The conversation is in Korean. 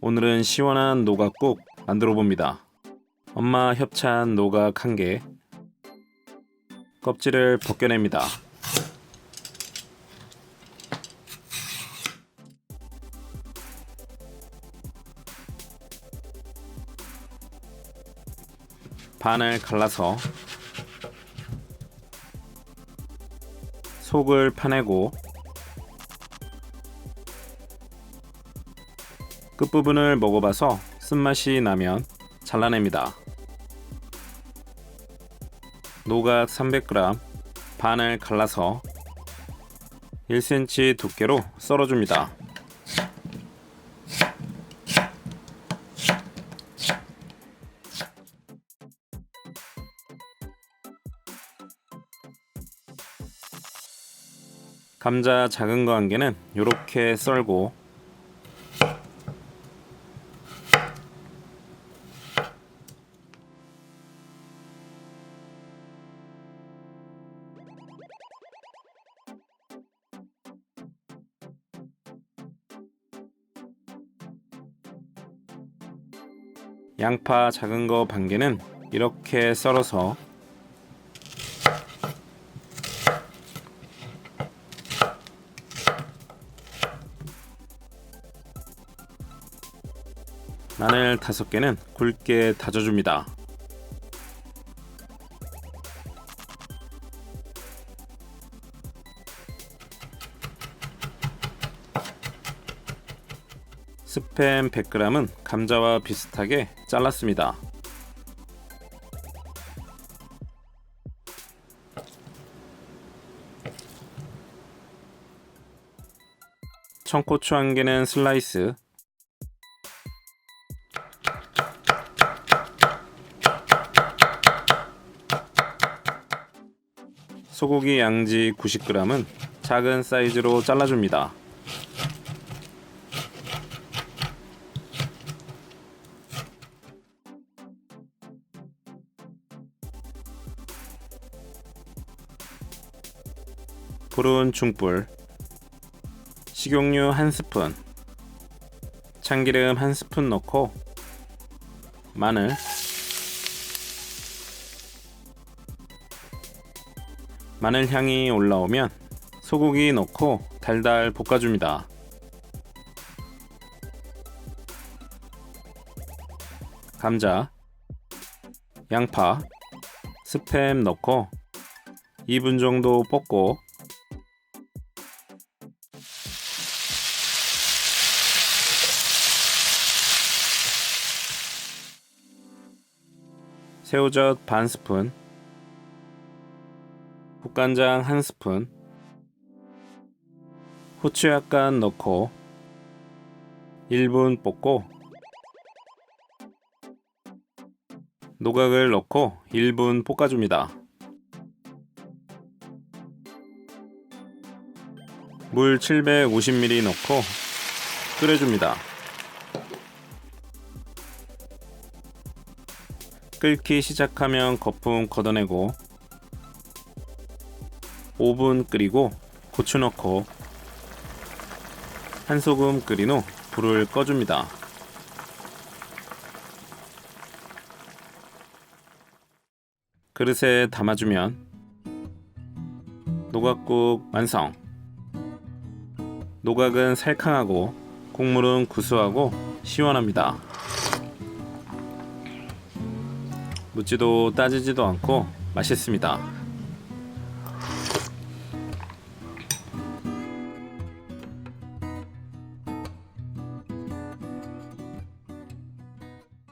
오늘은 시원한 노각국 만들어 봅니다. 엄마 협찬 노각 1개, 껍질을 벗겨냅니다. 반을 갈라서 속을 파내고 끝부분을 먹어봐서 쓴맛이 나면 잘라냅니다. 노각 300g, 반을 갈라서 1cm 두께로 썰어줍니다. 감자 작은 거 1개는 이렇게 썰고 양파 작은 거 1개는 이렇게 썰어서 마늘 5개는 굵게 다져줍니다. 스팸 100g은 감자와 비슷하게 잘랐습니다. 청고추 1개는 슬라이스, 소고기 양지 90g은 작은 사이즈로 잘라줍니다. 불은 중불, 식용유 1스푼, 참기름 1스푼 넣고 마늘, 마늘 향이 올라오면 소고기 넣고 달달 볶아줍니다. 감자, 양파, 스팸 넣고 2분 정도 볶고 새우젓 반 스푼, 국간장 1스푼, 후추 약간 넣고 1분 볶고 노각을 넣고 1분 볶아줍니다. 물 750ml 넣고 끓여줍니다. 끓기 시작하면 거품 걷어내고 5분 끓이고 고추 넣고 한 소금 끓인 후 불을 꺼줍니다. 그릇에 담아주면 노각국 완성! 노각은 살캉하고 국물은 구수하고 시원합니다. 묻지도 따지지도 않고 맛있습니다.